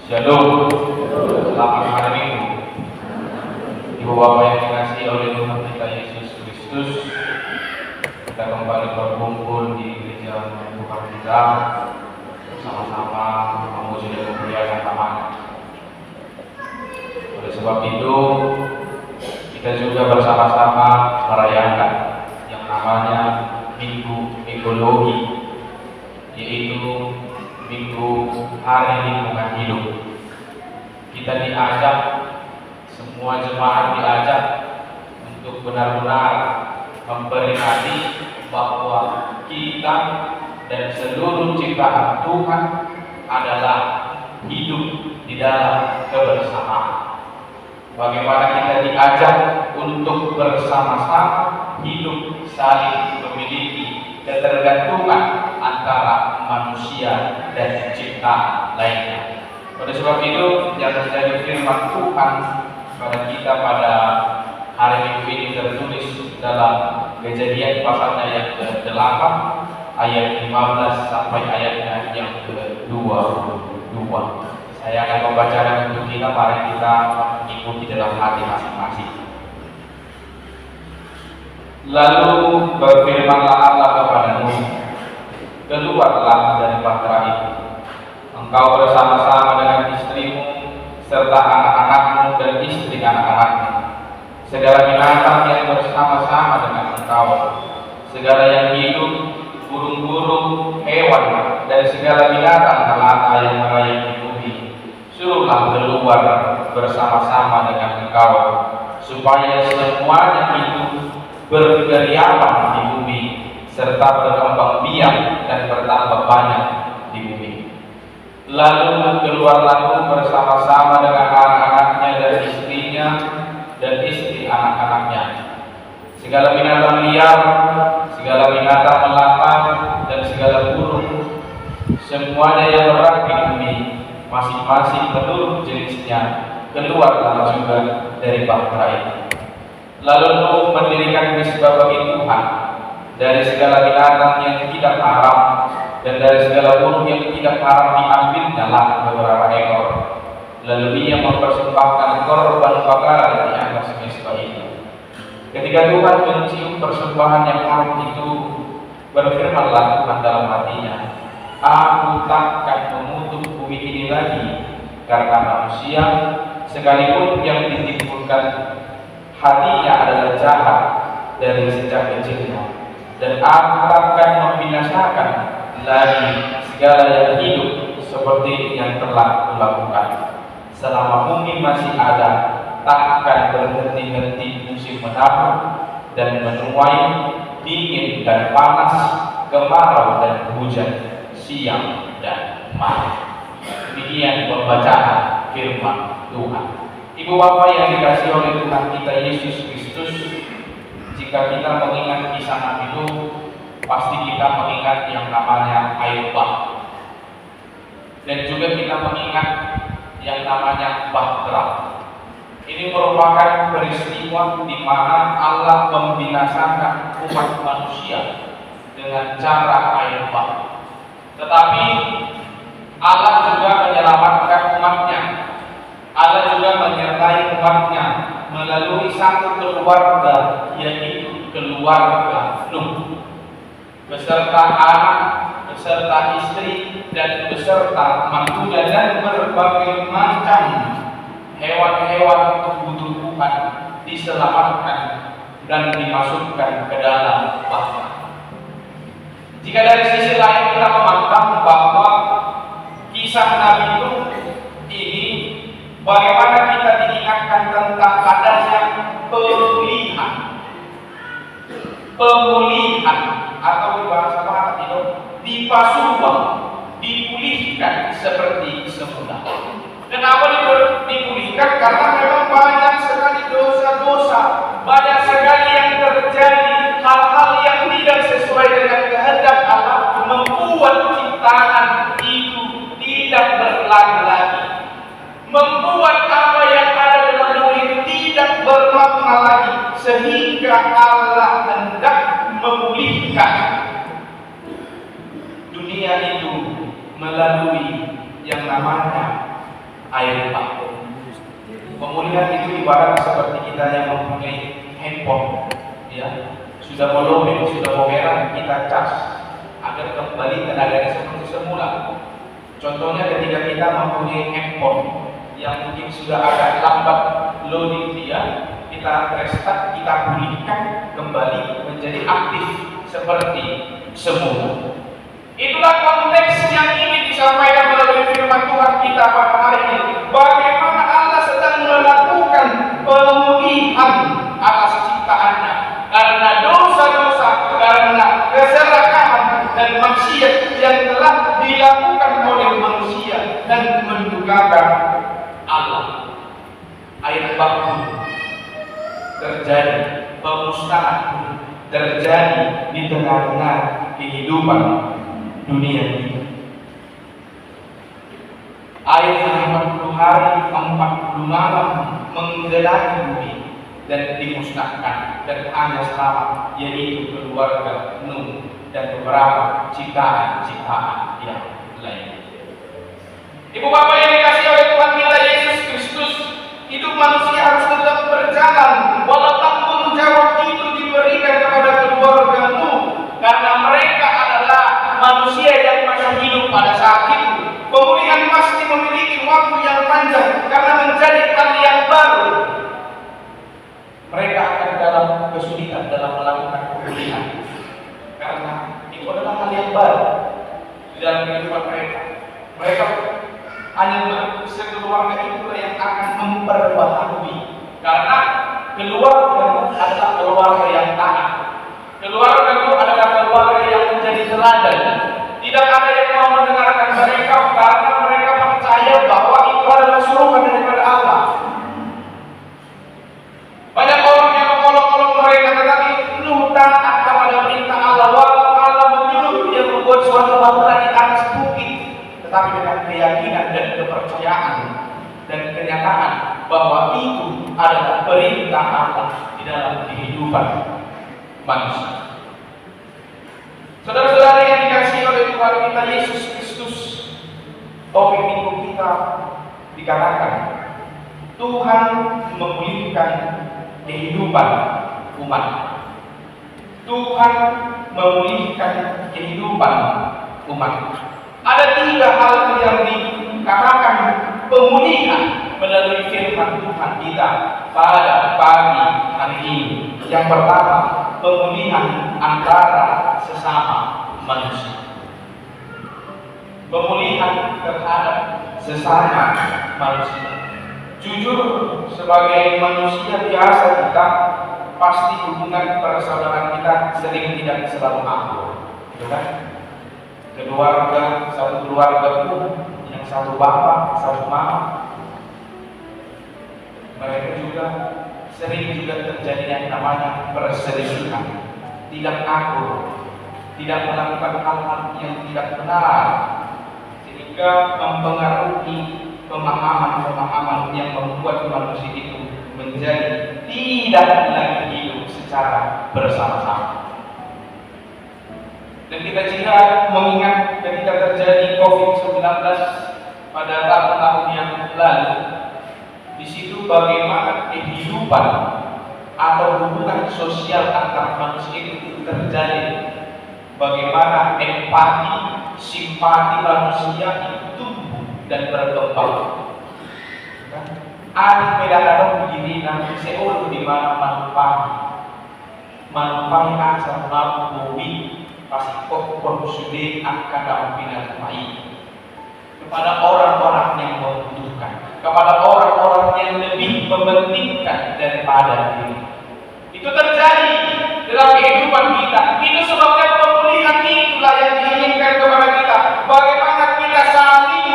Shalom, selamat hari Minggu. Ibu Bapak yang dikasihi oleh Tuhan kita Yesus Kristus, kita kembali berkumpul di gereja Tuhan kita bersama-sama memuji dan memuliakan namanya. Oleh sebab itu, kita juga bersama-sama merayakan yang namanya Minggu Ekologi, yaitu Minggu Hari Lingkungan Hidup. Kita diajak, semua jemaat diajak untuk benar-benar memperingati bahwa kita dan seluruh ciptaan Tuhan adalah hidup di dalam kebersamaan. Bagaimana kita diajak untuk bersama-sama hidup, saling memiliki ketergantungan antara manusia dan ciptaan lainnya. Oleh sebab itu, yang terjadi firman Tuhan kepada kita pada hari Minggu ini tertulis dalam Kejadian pasalnya yang ke-8 ayat 15 sampai ayatnya yang ke-22. Saya akan membacakan untuk kita, mari kita mengikuti dalam hati masing-masing. Lalu berfirmanlah Allah kepada Nuh, keluarlah dari bahtera itu, engkau bersama-sama dengan istrimu serta anak-anakmu dan istri anak-anakmu, segala binatang yang bersama-sama dengan engkau, segala yang hidup, burung-burung, hewan, dan segala binatang melata yang merayap di bumi, suruhlah keluar bersama-sama dengan engkau, supaya semuanya itu berkeliaran di bumi serta berkembang biak dan bertambah banyak di bumi. Lalu keluarlah Nuh bersama-sama dengan anak-anaknya dan istrinya dan istri anak-anaknya, segala binatang liar, segala binatang melata dan segala burung, semuanya yang berak di bumi, masing-masing menurut jenisnya, keluarlah juga dari bahtera itu. Lalu Nuh mendirikan misbah bagi Tuhan dari segala binatang yang tidak haram dan dari segala burung yang tidak haram diambilnya lah beberapa ekor. Lalu ia mempersembahkan korban bakaran di atas misbah itu. Ketika Tuhan mencium persembahan yang harum itu, berfirmanlah Tuhan dalam hatinya, aku takkan mengutuk bumi ini lagi karena manusia, sekalipun yang ditimbulkan hatinya adalah jahat dari sejak kecilnya, dan aku akan membinasakan lagi segala yang hidup seperti yang telah kulakukan. Selama bumi masih ada, tak akan berhenti-henti musim menabur dan menuai, dingin dan panas, kemarau dan hujan, siang dan malam. Demikian pembacaan firman Tuhan. Ibu Bapak yang dikasihi oleh Tuhan kita Yesus Kristus, jika kita mengingat kisah Nabi Nuh, pasti kita mengingat yang namanya air bah, dan juga kita mengingat yang namanya bahtera. Ini merupakan peristiwa di mana Allah membinasakan umat manusia dengan cara air bah. Tetapi Allah juga menyelamatkan umatnya. Allah juga menyertai umatnya melalui satu keluarga, yaitu keluarga Nuh, beserta anak, beserta istri, dan beserta mantunya dan berbagai macam hewan-hewan kebutuhan diselamatkan dan dimasukkan ke dalam bahtera. Jika dari sisi lain kita memandang bahwa kisah Nabi Nuh ini, bagaimana kita diingatkan tentang adanya pemulihan atau di bahasa Barat itu dipasukan, dipulihkan seperti semula. Kenapa dipulihkan? Karena memang banyak sekali dosa-dosa, banyak sekali yang terjadi, hal-hal yang tidak sesuai dengan kehendak Allah, membuat ciptaan itu tidak berlaku lagi, membuat apa yang ada dalam dunia itu tidak bermakna lagi, sehingga Allah hendak memulihkan dunia itu melalui yang namanya air baku. Pemulihan itu ibarat seperti kita yang mempunyai handphone, ya, sudah mau lobet, sudah mau merah, kita cas agar kembali tenaganya seperti semula. Contohnya ketika kita mempunyai handphone yang mungkin sudah agak lambat loading dia, kita restart, kita pulihkan kembali menjadi aktif seperti semula. Itulah konteks yang ingin disampaikan melalui firman Tuhan kita pada hari ini. Bagaimana Allah sedang melakukan pemulihan atas ciptaannya karena dosa-dosa, karena keserakahan dan maksiat yang telah dilakukan oleh manusia dan mendukakan Allah. Air baku terjadi, pemusnahan terjadi di tengah-tengah kehidupan dunia ini. Air 40 hari 40 malam menggelapi bumi dan dimusnahkan, dan hanya selamat yaitu keluarga Nuh dan beberapa ciptaan-ciptaan yang lain. Ibu bapak yang dikasihi oleh Tuhan kita Yesus Kristus, hidup manusia harus tetap berjalan walau tanggung jawab itu diberikan kepada keluarga Nuh, karena mereka adalah manusia yang masih hidup pada saat itu. Pemulihan pasti memiliki waktu yang panjang karena menjadi hal yang baru. Mereka akan dalam kesulitan dalam melakukan pemulihan karena itu adalah hal yang baru di dalam kehidupan mereka. Mereka hanya sekeluarga itulah yang akan memperbaharui, karena keluarga adalah keluarga yang taat. Keluarga itu adalah keluarga yang menjadi teladan. Tidak ada yang mau mendengarkan mereka karena mereka percaya bahwa itu adalah suruhan daripada Allah. Banyak orang yang mengolok-olok mereka, tetapi Nuh taat kepada perintah Allah. Walau Allah menyuruh dia membuat suatu bangunan di atas bukit, tetapi dengan keyakinan dan kepercayaan dan kenyataan bahwa itu adalah perintah Allah di dalam kehidupan manusia. Saudara-saudara yang dikasihi oleh Tuhan kita Yesus Kristus, topik minggu kita dikatakan Tuhan memulihkan kehidupan umat. Tuhan memulihkan kehidupan umat. Ada 3 hal yang dikatakan pemulihan melalui firman Tuhan kita pada pagi hari ini. Yang pertama, pemulihan antara sesama manusia. Pemulihan terhadap sesama manusia. Jujur, sebagai manusia biasa kita, pasti hubungan persaudaraan kita sering tidak selalu akur, gitu kan? Satu keluarga pun yang satu bapak, satu mama, mereka juga sering terjadi yang namanya perselisihan, tidak akur, tidak melakukan hal-hal yang tidak benar, sehingga mempengaruhi pemahaman-pemahaman yang membuat manusia itu menjadi tidak lagi hidup secara bersama-sama. Dan kita juga mengingat ketika terjadi COVID-19 pada tahun-tahun yang lalu, di situ bagaimana kehidupan atau hubungan sosial antar manusia itu terjadi, bagaimana empati, simpati manusia itu tumbuh dan berkembang. Ada pedagang begini nanti seolah di mana manfaat asal mampu pasti pokok sudah akan dampingan baik kepada orang-orang yang membutuhkan, kepada orang-orang yang lebih mementingkan daripada diri. Itu terjadi dalam kehidupan kita. Itu sebabnya pemulihan itulah yang diinginkan kepada kita. Bagaimana kita saling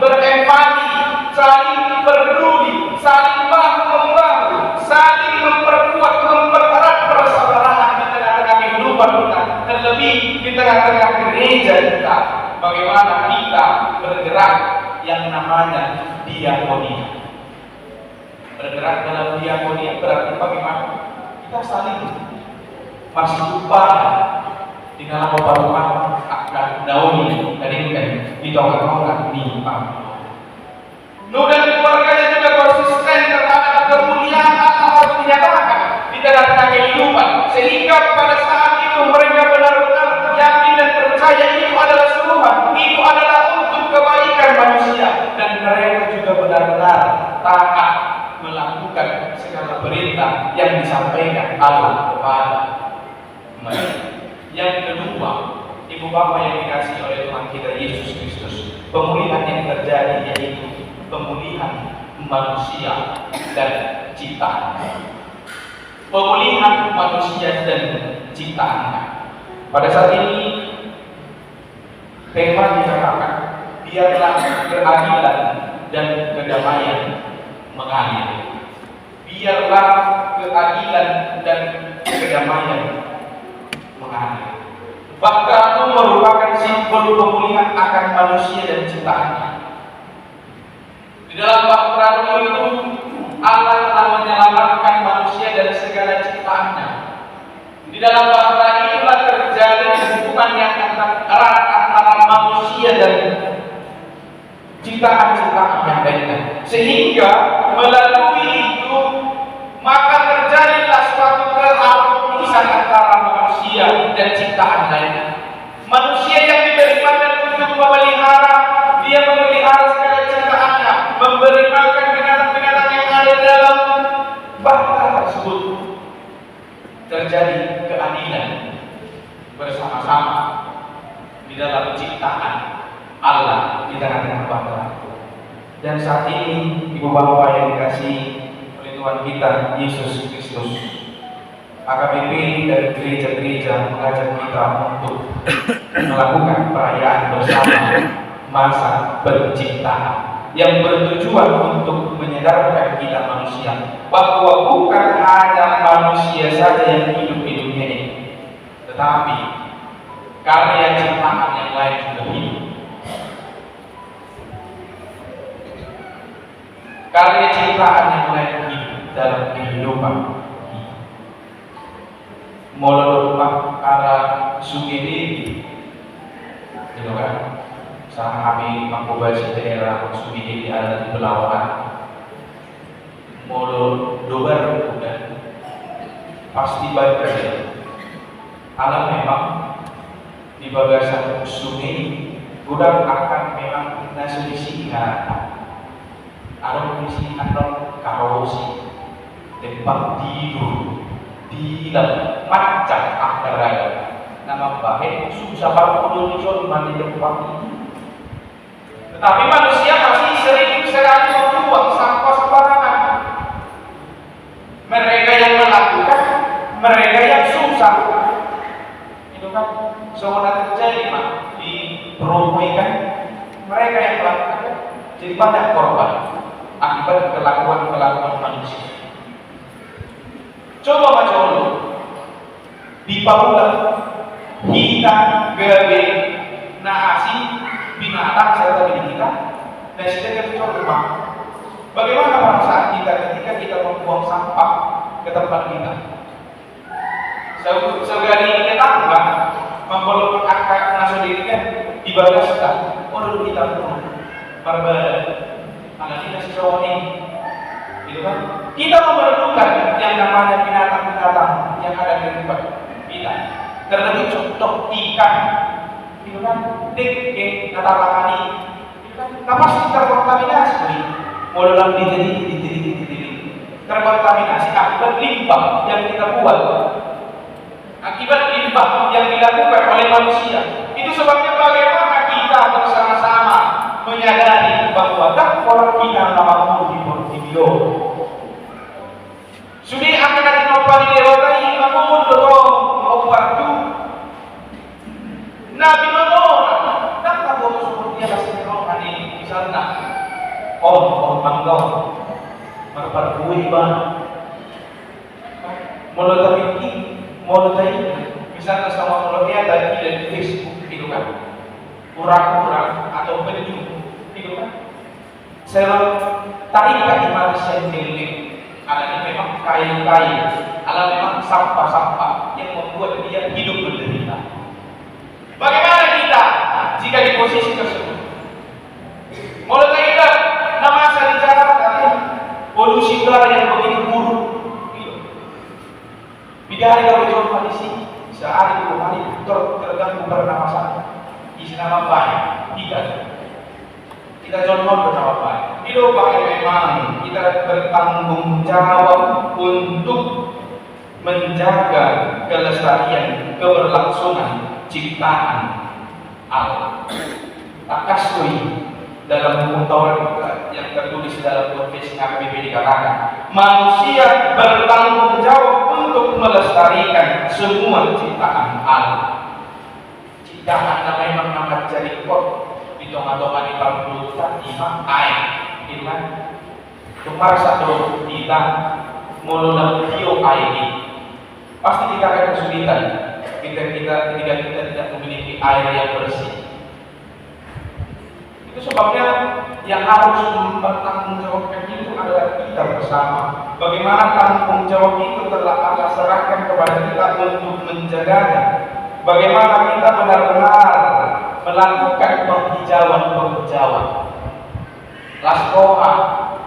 berempati, saling peduli, saling bahu-membahu, saling memperkuat, mempererat persaudaraan di tengah-tengah kehidupan kita, terlebih di tengah-tengah gereja kita. Bagaimana kita bergerak yang namanya diakonia. Bergerak dalam diakonia berarti bagaimana kita saling masuk di dalam pembaruan akan daun ini tadi kan ditongak-tongak nih Pak. Nuh dan mereka juga benar-benar taat melakukan segala perintah yang disampaikan Allah kepada mereka. Yang kedua, ibu bapak yang dikasihi oleh Tuhan kita Yesus Kristus, pemulihan yang terjadi yaitu pemulihan manusia dan ciptaan. Pemulihan manusia dan ciptaannya. Pada saat ini tema dikatakan, biarlah keadilan dan kedamaian mengalir. Biarlah keadilan dan kedamaian mengalir. Bahkan itu merupakan simbol pemulihan akan manusia dan ciptaannya. Di dalam Bahtera itu Allah telah menyelamatkan manusia dari segala ciptaannya. Di dalam Bahtera itulah terjadi hubungan yang erat antara manusia dan ciptaan-ciptaan yang lainnya. Sehingga melalui itu maka terjadilah suatu keharmonisan antara manusia dan ciptaan lainnya. Manusia yang diberi mandat untuk memelihara, dia memelihara segala ciptaannya, memberi makan binatang-binatang yang ada dalam bahtera tersebut. Terjadi keadilan bersama-sama di dalam ciptaan Allah di tengah-tengah bahtera. Dan saat ini ibu bapak yang dikasihi oleh Tuhan kita Yesus Kristus, AKBP dari gereja-gereja mengajak kita untuk melakukan perayaan bersama masa penciptaan yang bertujuan untuk menyadarkan kita manusia bahwa bukan hanya manusia saja yang hidup di dunia ini, tetapi karya ciptaan yang lain juga hidup. Karya ciptaan yang lain hidup dalam kehidupan. Molodok arah Sugidi, gitu kan? Sama kami mengubah daerah Sugidi ada di Belawan. Molodok dan pasti baik saja. Alam memang di bagasan sungai, gudang akan memang nasi singa. Ada misi atau karosi tempat tidur di dalam macam akara nama baik susah banget untuk mandi tempat ini. Tetapi manusia masih sering sekali membuang sampah sembarangan. Mereka yang melakukan, mereka yang susah. Itu kan semuanya terjadi di perumahan mereka yang melakukan jadi banyak korban akibat kelakuan manusia. Coba baca dulu di Paula kita gabe nasi binatang serta diri kita dan kita coba bagaimana perasaan kita ketika kita membuang sampah ke tempat kita. Segala kita enggak membawa akar nasi diri kan di bagaskan orang kita pun berbeda. Anak kita sejauh ini, gitu kan? Kita memerlukan yang namanya binatang-binatang yang ada di tempat kita. Terlebih contoh ikan, gitu kan? Dek, natalakani, gitu kan? Pasti terkontaminasi, mulai dalam diri, terkontaminasi akibat limbah yang kita buat, akibat limbah yang dilakukan oleh manusia. Itu sebabnya bagaimana kita bersama-sama menyadari bahwa tak orang kita nama di video sudah akan dinopani dewatai namun dorong waktu nabi menolak tak tahu seperti apa sebenarnya di sana manggau berperbuih banget mulai misalnya sama mulai tadi dari Facebook itu kan kurang-kurang atau penyu itu kan saya tarikan di manusia milik alam ini memang kayu-kayu, alam memang sampah-sampah yang membuat dia hidup menderita. Bagaimana kita jika di posisi tersebut? Mulai kita nama saya di Jakarta polusi udara yang begitu buruk. Bila hari kalau jual kondisi sehari 2 hari terganggu pernafasan. Isi nama banyak, tidak. Kita contoh betapa baik. Hidup baik memang kita bertanggung jawab untuk menjaga kelestarian, keberlangsungan ciptaan Allah. Takasui dalam buku Taurat yang tertulis dalam Konvensi PBB dikatakan, manusia bertanggung jawab untuk melestarikan semua ciptaan Allah. Ciptaan memang akan jadi kok ditoma-toma di panggung lima air, iman. Tumar satu kita mulai bio air pasti kita akan kesulitan ketika kita tidak memiliki air yang bersih. Itu sebabnya yang harus bertanggung jawabkan itu adalah kita bersama. Bagaimana tanggung jawab itu telah Allah serahkan kepada kita untuk menjaganya. Bagaimana kita benar-benar melakukan penghijauan. Laskoha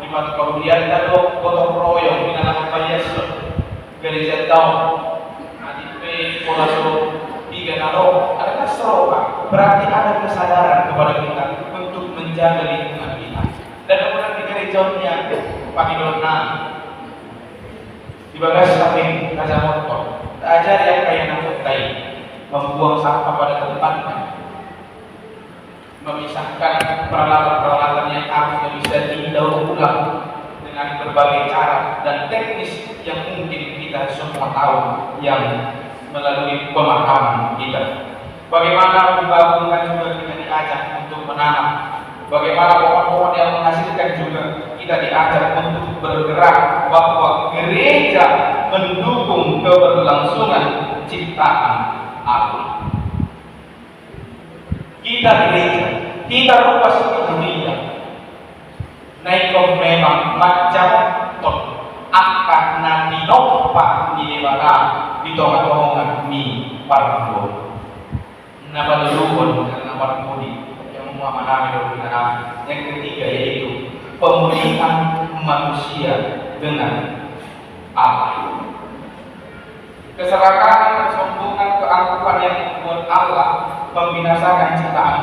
di mata kemudian kalau gotong royong di dalam Yesus gereja tahu adipe kolaso tiga nalo ada seroka, berarti ada kesadaran kepada kita untuk menjaga lingkungan kita. Dan kemudian di gerejanya pagi dona di bagasi samping kaca motor ajar yang kayak nakutai membuang sampah pada tempatnya, memisahkan peralatan-peralatan yang harusnya bisa didaur ulang dengan berbagai cara dan teknis yang mungkin kita semua tahu yang melalui pemahaman kita. Bagaimana bunga-bunga juga kita diajak untuk menanam. Bagaimana pohon-pohon yang menghasilkan juga kita diajak untuk bergerak, bahwa gereja mendukung keberlangsungan ciptaan Allah. Kita gereja, kita rupa seperti dunia. Naikon memang macam ton akan nanti nopak di dewata di tonga-tonga mi parbo. Nama leluhur dan nama mudi yang memahami dengan yang ketiga yaitu pemulihan manusia dengan Allah. Keserakahan, kesombongan, keangkuhan yang membuat Allah membinasakan ciptaan.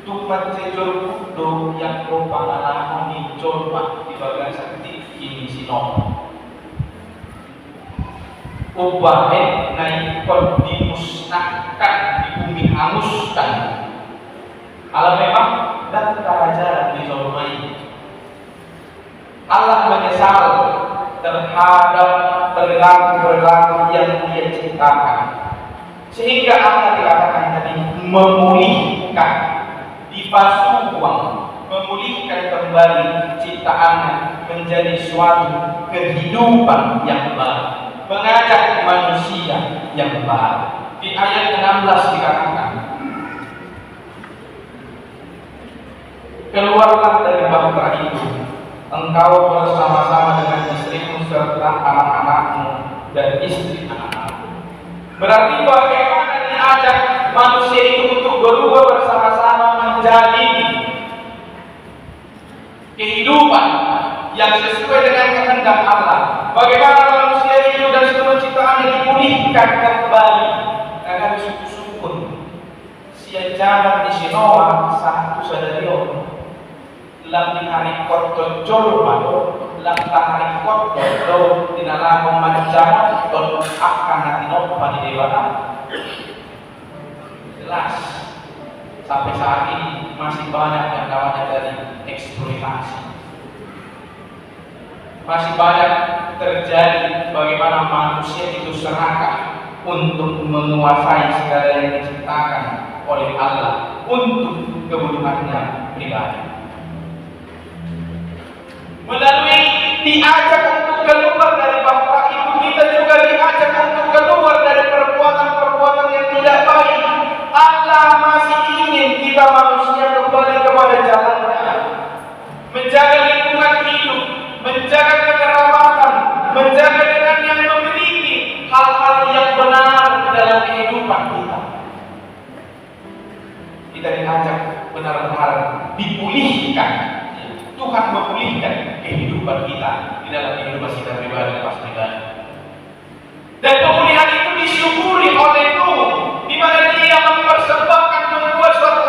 Tuhan sejur kudo yang pengalaman dicoba di bagian sakti ini sinop. Ubahnya naikon dimusnahkan, di bumi hanguskan. Allah memang dan kerajaran di Zolmai. Allah menyesal terhadap perilaku yang dia ciptakan, sehingga Allah dikatakan tadi memulihkan, dipasuang, memulihkan kembali ciptaannya menjadi suatu kehidupan yang baru, mengajak manusia yang baru. Di ayat 16 dikatakan, keluarlah dari bahtera itu, engkau bersama-sama dengan istrimu serta anak-anakmu dan istri anak-anakmu. Berarti bagaimana diajak manusia itu untuk berubah bersama-sama menjadi kehidupan yang sesuai dengan kehendak Allah. Bagaimana manusia itu dan semua ciptaannya dipulihkan kembali agar syukur siajaran di Sinoa satu sadario lam di hari kotor jorba lam tahari kotor di dalam memanjang dan akan nanti nopo di dewata. Jelas sampai saat ini masih banyak yang namanya dari eksploitasi. Masih banyak terjadi bagaimana manusia itu serakah untuk menguasai segala yang diciptakan oleh Allah untuk kebutuhannya pribadi. Melalui diajak untuk keluar dari bahtera itu, kita juga diajak untuk keluar dari perbuatan-perbuatan yang tidak baik. Allah masih ingin kita manusia kembali kepada jalannya, menjaga lingkungan hidup, menjaga kekeramatan, menjaga dengan yang memiliki hal-hal yang benar dalam kehidupan kita. Kita diajak benar-benar dipulihkan. Tuhan memulihkan kehidupan kita di dalam kehidupan kita pribadi pas pribadi. Dan pemulihan itu disyukuri oleh Tuhan, di mana Dia mempersembahkan membuat suatu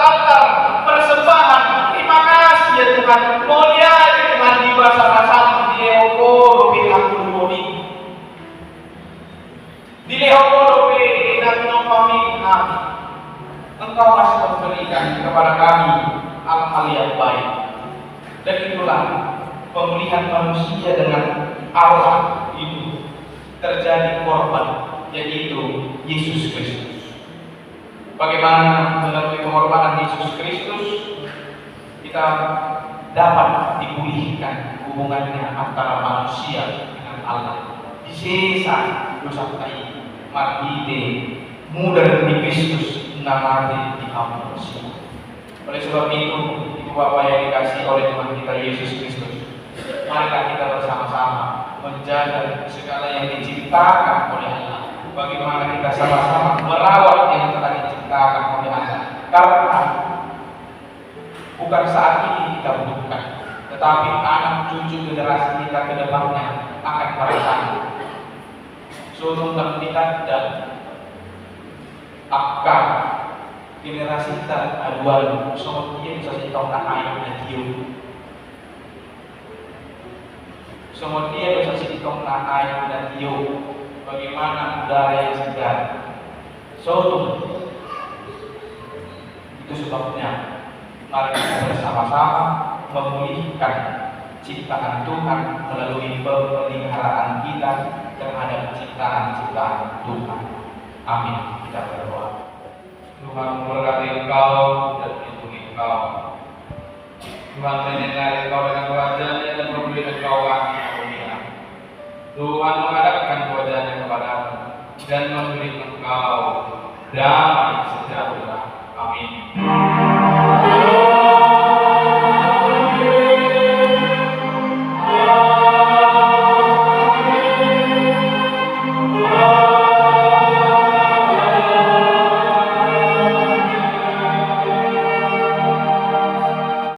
dalam pemulihan manusia dengan Allah itu terjadi korban, yaitu Yesus Kristus. Bagaimana melalui pengorbanan Yesus Kristus kita dapat dipulihkan hubungannya antara manusia dengan Allah. Disesa dosa kai marhide mudah di Kristus namanya diampuni. Oleh sebab itu, Ibu Bapak yang dikasihi oleh Tuhan kita Yesus Kristus, marilah kita bersama-sama menjaga segala yang diciptakan oleh Allah. Bagaimana kita sama-sama merawat yang telah diciptakan oleh Allah. Karena bukan saat ini kita butuhkan, tetapi anak cucu generasi kita ke depannya akan merasakan. Suruh kita dan akan generasi kita aduan semua dia bisa tahu nak air dan hiu. Semua dia bisa tahu nak air dan hiu. Bagaimana udara yang segar. Itu sebabnya mari kita bersama-sama memulihkan ciptaan Tuhan melalui pemeliharaan kita terhadap ciptaan-ciptaan Tuhan. Amin. Kita berdoa. Tuhan memberkati engkau dan melindungi engkau. Tuhan menyertai engkau dengan wajahnya dan memberi engkau kasih karunia. Tuhan menghadapkan wajahnya kepadamu dan memberi engkau damai.